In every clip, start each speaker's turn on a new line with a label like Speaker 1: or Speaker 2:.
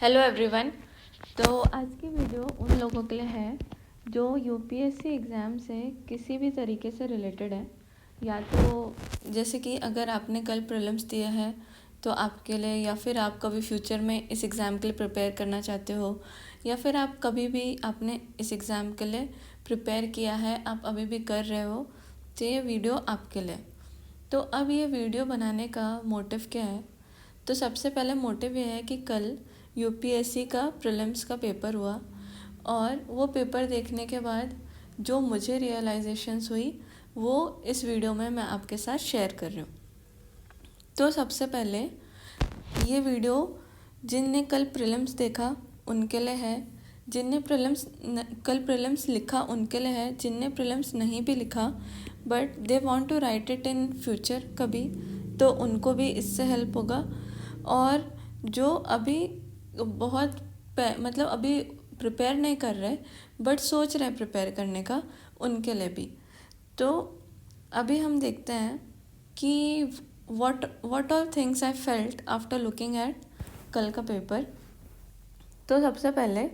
Speaker 1: Hello everyone. तो आज की वीडियो उन लोगों के लिए है जो यूपीएससी एग्ज़ाम से किसी भी तरीके से रिलेटेड है, या तो जैसे कि अगर आपने कल प्रीलिम्स दिया है तो आपके लिए, या फिर आप कभी फ्यूचर में इस एग्ज़ाम के लिए प्रिपेयर करना चाहते हो, या फिर आप कभी भी आपने इस एग्ज़ाम के लिए प्रिपेयर किया है, आप अभी भी कर रहे हो, तो ये वीडियो आपके लिए। तो अब ये वीडियो बनाने का मोटिव क्या है? तो सबसे पहले मोटिव ये है कि कल यूपीएससी का प्रीलिम्स का पेपर हुआ, और वो पेपर देखने के बाद जो मुझे रियलाइजेशंस हुई वो इस वीडियो में मैं आपके साथ शेयर कर रही हूँ। तो सबसे पहले ये वीडियो जिनने कल प्रीलिम्स देखा उनके लिए है, जिनने कल प्रीलिम्स लिखा उनके लिए है, जिनने प्रीलिम्स नहीं भी लिखा but they want to write it in future कभी, तो उनको भी इससे हेल्प होगा। और जो अभी मतलब अभी प्रिपेयर नहीं कर रहे बट सोच रहे प्रिपेयर करने का, उनके लिए भी। तो अभी हम देखते हैं कि what all things I felt after looking at कल का पेपर। तो सबसे पहले,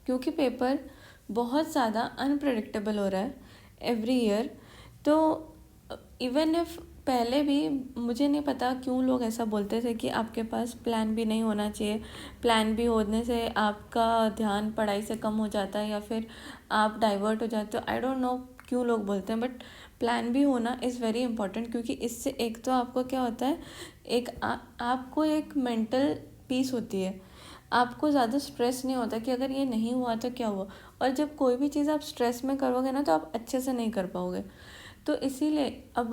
Speaker 1: क्योंकि पेपर बहुत ज़्यादा अनप्रेडिक्टेबल हो रहा है एवरी ईयर, तो इवन इफ पहले भी मुझे नहीं पता क्यों लोग ऐसा बोलते थे कि आपके पास प्लान भी नहीं होना चाहिए, प्लान भी होने से आपका ध्यान पढ़ाई से कम हो जाता है या फिर आप डाइवर्ट हो जाते हो। आई डोंट नो क्यों लोग बोलते हैं, बट प्लान भी होना इज़ वेरी इंपॉर्टेंट, क्योंकि इससे एक तो आपको क्या होता है, एक आपको एक मेंटल पीस होती है, आपको ज़्यादा स्ट्रेस नहीं होता कि अगर ये नहीं हुआ तो क्या हुआ। और जब कोई भी चीज़ आप स्ट्रेस में करोगे ना तो आप अच्छे से नहीं कर पाओगे। तो इसीलिए अब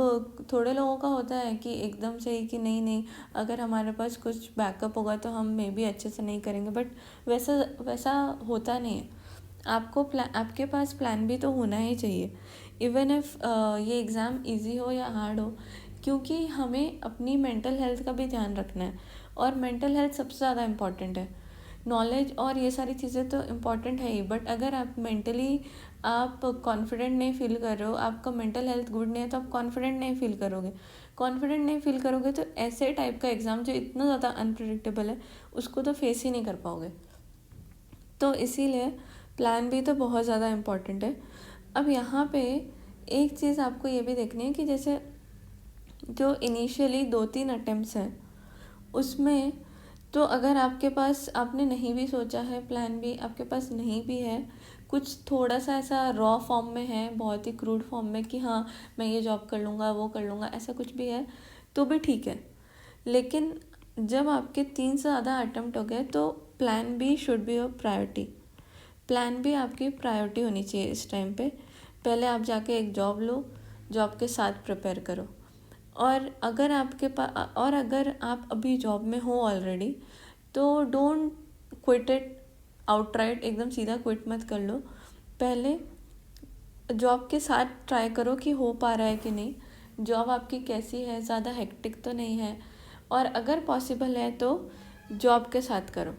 Speaker 1: थोड़े लोगों का होता है कि एकदम से ही कि नहीं नहीं, अगर हमारे पास कुछ बैकअप होगा तो हम मे बी अच्छे से नहीं करेंगे, बट वैसा वैसा होता नहीं है। आपके पास प्लान भी तो होना ही चाहिए, इवन इफ ये एग्ज़ाम इजी हो या हार्ड हो, क्योंकि हमें अपनी मेंटल हेल्थ का भी ध्यान रखना है, और मेंटल हेल्थ सबसे ज़्यादा इम्पॉर्टेंट है। नॉलेज और ये सारी चीज़ें तो इम्पॉर्टेंट है ही, बट अगर आप मेंटली आप कॉन्फिडेंट नहीं फील कर रहे हो, आपका मेंटल हेल्थ गुड नहीं है, तो आप कॉन्फिडेंट नहीं फील करोगे। कॉन्फिडेंट नहीं फील करोगे तो ऐसे टाइप का एग्ज़ाम जो इतना ज़्यादा अनप्रिडिक्टेबल है उसको तो फेस ही नहीं कर पाओगे। तो इसीलिए प्लान भी तो बहुत ज़्यादा इम्पॉर्टेंट है। अब यहाँ पे एक चीज़ आपको ये भी देखनी है कि जैसे जो इनिशियली 2-3 अटेम्प्ट्स हैं उसमें, तो अगर आपके पास आपने नहीं भी सोचा है, प्लान भी आपके पास नहीं भी है, कुछ थोड़ा सा ऐसा रॉ फॉर्म में है, बहुत ही क्रूड फॉर्म में कि हाँ मैं ये जॉब कर लूँगा वो कर लूँगा, ऐसा कुछ भी है तो भी ठीक है। लेकिन जब आपके 3 से ज़्यादा अटेम्प्ट हो गए तो plan B should be your priority. Plan B आपकी प्रायोरिटी होनी चाहिए इस टाइम पे। पहले आप जाके एक जॉब लो, जॉब के साथ प्रिपेयर करो। और अगर अगर आप अभी जॉब में हो ऑलरेडी, तो डोंट क्विट इट आउटराइट, एकदम सीधा क्विट मत कर लो। पहले जॉब के साथ ट्राई करो कि हो पा रहा है कि नहीं, जॉब आपकी कैसी है, ज़्यादा हेक्टिक तो नहीं है, और अगर पॉसिबल है तो जॉब के साथ करो।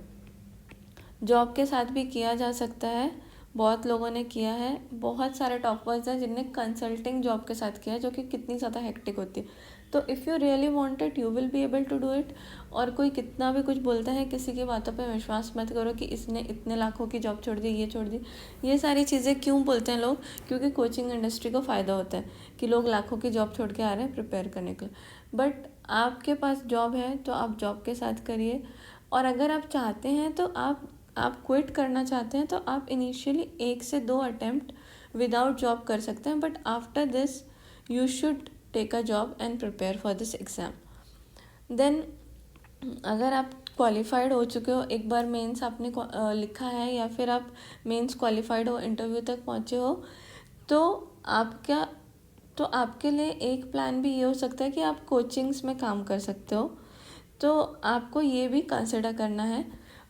Speaker 1: जॉब के साथ भी किया जा सकता है, बहुत लोगों ने किया है, बहुत सारे टॉपर्स हैं जिनने कंसल्टिंग जॉब के साथ किया है, जो कि कितनी ज़्यादा हेक्टिक होती है। तो if you really want it you will be able to do it. और कोई कितना भी कुछ बोलता है, किसी की बातों पे विश्वास मत करो कि इसने इतने लाखों की जॉब छोड़ दी, ये छोड़ दी। ये सारी चीज़ें क्यों बोलते हैं लोग? क्योंकि कोचिंग इंडस्ट्री को फ़ायदा होता है कि लोग लाखों की जॉब छोड़ के आ रहे हैं प्रिपेयर करने के लिए। बट आपके पास जॉब है तो आप जॉब के साथ करिए। और अगर आप चाहते हैं तो आप क्विट करना चाहते हैं तो आप इनिशियली 1 से 2 अटेम्प्ट विदाउट जॉब कर सकते हैं, but after this you should take a job and prepare for this exam. Then अगर आप क्वालिफाइड हो चुके हो, एक बार मेंस आपने लिखा है, या फिर आप मेंस क्वालिफाइड हो, इंटरव्यू तक पहुँचे हो, तो आपके लिए एक प्लान भी ये हो सकता है कि आप कोचिंग्स में काम कर सकते हो। तो आपको ये भी कंसिडर करना है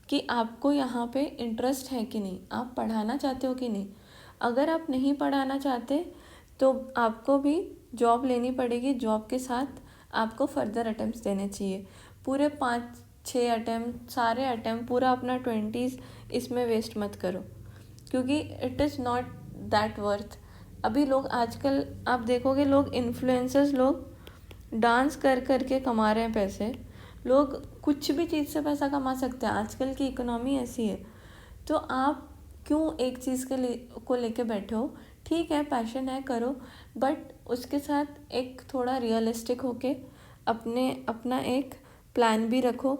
Speaker 1: कि आपको यहाँ पे इंटरेस्ट है कि नहीं, आप पढ़ाना चाहते हो कि नहीं। अगर आप नहीं पढ़ाना चाहते तो आपको भी जॉब लेनी पड़ेगी, जॉब के साथ आपको फर्दर अटेम्प्ट्स देने चाहिए। पूरे 5-6 अटेम्प्ट, सारे अटेम्प्ट, पूरा अपना 20s इसमें वेस्ट मत करो, क्योंकि it is not that worth. अभी लोग आजकल आप देखोगे, लोग इन्फ्लुएंसर्स लोग डांस कर कर के कमा रहे हैं पैसे, लोग कुछ भी चीज़ से पैसा कमा सकते हैं, आजकल की इकोनॉमी ऐसी है। तो आप क्यों एक चीज़ को लेके बैठे हो? ठीक है, पैशन है, करो, बट उसके साथ एक थोड़ा रियलिस्टिक होके अपना एक प्लान भी रखो,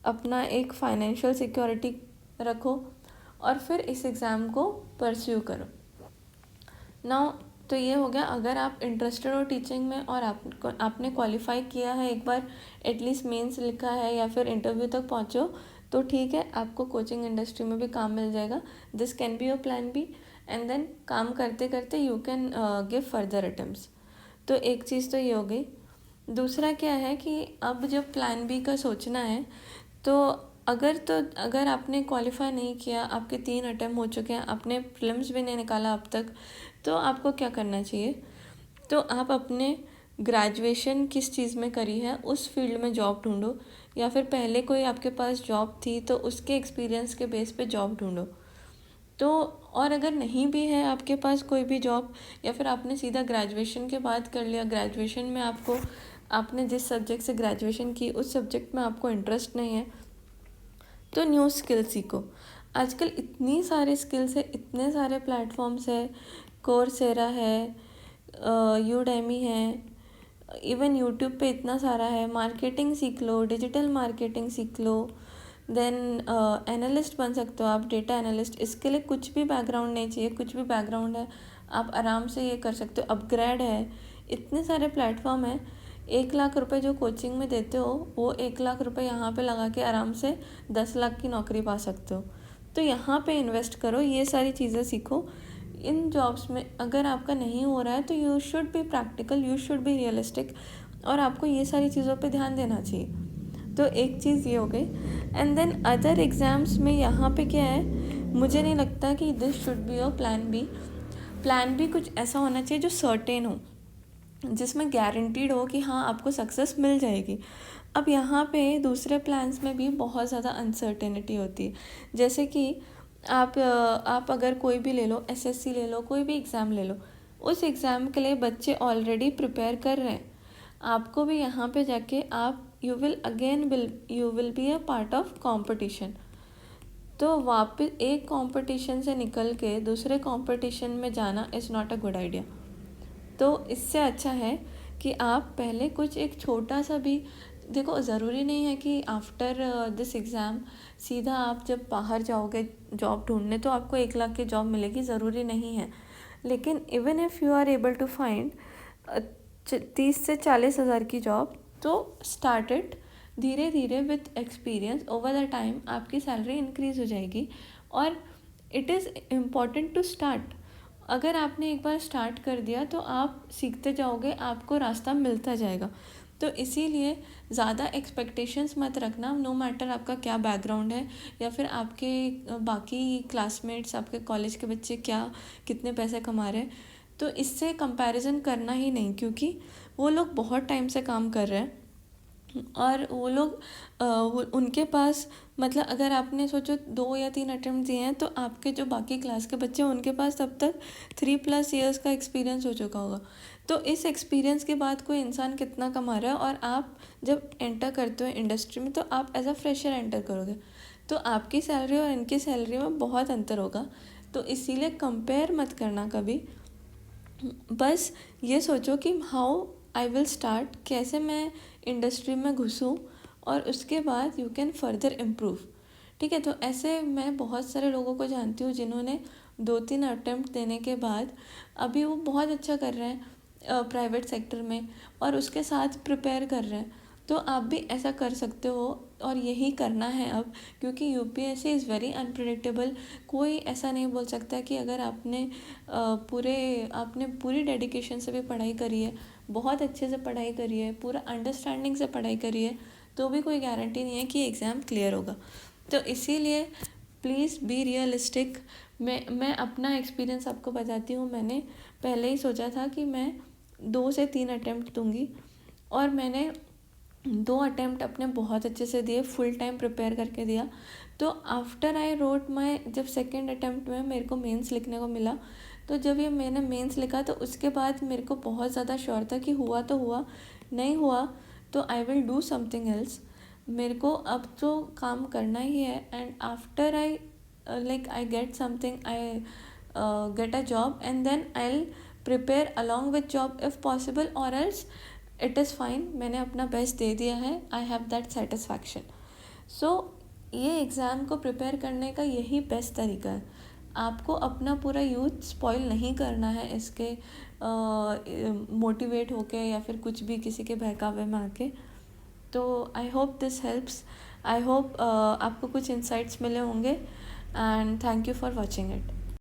Speaker 1: अपना एक फाइनेंशियल सिक्योरिटी रखो, और फिर इस एग्ज़ाम को परस्यू करो। नाउ तो ये हो गया, अगर आप इंटरेस्टेड हो टीचिंग में और आपने क्वालिफाई किया है, एक बार एटलीस्ट मेंस लिखा है या फिर इंटरव्यू तक पहुँचो, तो ठीक है, आपको कोचिंग इंडस्ट्री में भी काम मिल जाएगा। This can be your plan B, and then काम करते करते you can give further attempts. तो एक चीज़ तो ये हो गई। दूसरा क्या है कि अब जब प्लान बी का सोचना है, तो अगर आपने क्वालिफाई नहीं किया, आपके 3 अटेम्प्ट हो चुके हैं, आपने प्रीलिम्स भी नहीं निकाला अब तक, तो आपको क्या करना चाहिए? तो आप अपने ग्रेजुएशन किस चीज़ में करी है उस फील्ड में जॉब ढूंढो, या फिर पहले कोई आपके पास जॉब थी तो उसके एक्सपीरियंस के बेस पे जॉब ढूंढो। तो और अगर नहीं भी है आपके पास कोई भी जॉब, या फिर आपने सीधा ग्रेजुएशन के बाद कर लिया, ग्रेजुएशन में आपने जिस सब्जेक्ट से ग्रेजुएशन की उस सब्जेक्ट में आपको इंटरेस्ट नहीं है, तो न्यू स्किल सीखो। आजकल इतनी सारे स्किल्स है, इतने सारे प्लेटफॉर्म्स है, कोर्सेरा है, यूडेमी है, इवन यूट्यूब पे इतना सारा है। मार्केटिंग सीख लो, डिजिटल मार्केटिंग सीख लो, देन एनालिस्ट बन सकते हो आप, डेटा एनालिस्ट। इसके लिए कुछ भी बैकग्राउंड नहीं चाहिए, कुछ भी बैकग्राउंड है आप आराम से ये कर सकते हो। अपग्रेड है, इतने सारे प्लेटफॉर्म है। 1 लाख रुपए जो कोचिंग में देते हो, वो 1 लाख रुपए यहाँ पे लगा के आराम से 10 लाख की नौकरी पा सकते हो। तो यहाँ पे इन्वेस्ट करो, ये सारी चीज़ें सीखो। इन जॉब्स में अगर आपका नहीं हो रहा है तो you should be practical, you should be realistic, और आपको ये सारी चीज़ों पे ध्यान देना चाहिए। तो एक चीज़ ये हो गई। एंड देन अदर एग्ज़ाम्स में यहाँ पे क्या है, मुझे नहीं लगता कि this should be your plan B. Plan B कुछ ऐसा होना चाहिए जो सर्टेन हो, जिसमें गारंटीड हो कि हाँ आपको सक्सेस मिल जाएगी। अब यहाँ पे दूसरे प्लान्स में भी बहुत ज़्यादा अनसर्टेनिटी होती है। जैसे कि आप अगर कोई भी ले लो, एसएससी ले लो, कोई भी एग्ज़ाम ले लो, उस एग्ज़ाम के लिए बच्चे ऑलरेडी प्रिपेयर कर रहे हैं। आपको भी यहाँ पे जाके you will be a part of competition. तो वापस एक कंपटीशन से निकल के दूसरे कंपटीशन में जाना is not a good idea. तो इससे अच्छा है कि आप पहले कुछ एक छोटा सा भी देखो। ज़रूरी नहीं है कि आफ्टर दिस एग्ज़ाम सीधा आप जब बाहर जाओगे जॉब ढूंढने तो आपको 1 लाख की जॉब मिलेगी, ज़रूरी नहीं है। लेकिन even if you are able to find 30 से 40 हज़ार की जॉब, तो स्टार्ट इट धीरे धीरे with experience. Over the time आपकी सैलरी इंक्रीज़ हो जाएगी, और it is important to start. अगर आपने एक बार स्टार्ट कर दिया तो आप सीखते जाओगे, आपको रास्ता मिलता जाएगा। तो इसीलिए ज़्यादा एक्सपेक्टेशंस मत रखना, नो मैटर आपका क्या बैकग्राउंड है, या फिर आपके बाकी क्लासमेट्स, आपके कॉलेज के बच्चे कितने पैसे कमा रहे हैं। तो इससे कंपैरिजन करना ही नहीं, क्योंकि वो लोग बहुत टाइम से काम कर रहे हैं, और वो लोग उनके पास मतलब अगर आपने सोचो 2 या 3 अटेम्प्ट दिए हैं, तो आपके जो बाकी क्लास के बच्चे हैं उनके पास तब तक 3+ ईयर्स का एक्सपीरियंस हो चुका होगा। तो इस एक्सपीरियंस के बाद कोई इंसान कितना कमा रहा है, और आप जब एंटर करते हो इंडस्ट्री में तो आप एज अ फ्रेशर एंटर करोगे, तो आपकी सैलरी और इनकी सैलरी में बहुत अंतर होगा। तो इसीलिए कंपेयर मत करना कभी। बस ये सोचो कि हाउ आई विल स्टार्ट, कैसे मैं इंडस्ट्री में घुसूँ, और उसके बाद यू कैन फर्दर इम्प्रूव। ठीक है, तो ऐसे मैं बहुत सारे लोगों को जानती हूँ जिन्होंने 2-3 अटेम्प्ट देने के बाद अभी वो बहुत अच्छा कर रहे हैं प्राइवेट सेक्टर में, और उसके साथ प्रिपेयर कर रहे हैं। तो आप भी ऐसा कर सकते हो, और यही करना है अब, क्योंकि यूपीएससी इज़ वेरी अनप्रेडिक्टेबल। कोई ऐसा नहीं बोल सकता कि अगर आपने पूरी डेडिकेशन से भी पढ़ाई करी है, बहुत अच्छे से पढ़ाई करी है, पूरा अंडरस्टैंडिंग से पढ़ाई करी है, तो भी कोई गारंटी नहीं है कि एग्ज़ाम क्लियर होगा। तो इसीलिए प्लीज़ बी रियलिस्टिक। मैं अपना एक्सपीरियंस आपको बताती हूँ। मैंने पहले ही सोचा था कि मैं 2 से 3 अटेम्प्ट दूँगी, और मैंने 2 अटेम्प्ट अपने बहुत अच्छे से दिए, फुल टाइम प्रिपेयर करके दिया। तो आफ्टर आई रोट जब सेकेंड अटेम्प्ट में मेरे को मेंस लिखने को मिला, तो जब ये मैंने मेंस लिखा तो उसके बाद मेरे को बहुत ज़्यादा श्योर था कि हुआ तो हुआ, नहीं हुआ तो I will do something else. मेरे को अब तो काम करना ही है, and after I I get something, I get a job, and then I will prepare along with job if possible, और एल्स इट इज़ फाइन, मैंने अपना बेस्ट दे दिया है, I have that satisfaction. So ये एग्ज़ाम को prepare करने का यही बेस्ट तरीका है. आपको अपना पूरा यूथ स्पॉइल नहीं करना है इसके मोटिवेट होके या फिर कुछ भी किसी के बहकावे में आके. तो I hope this helps. I hope आपको कुछ इंसाइट्स मिले होंगे, and thank you for watching it.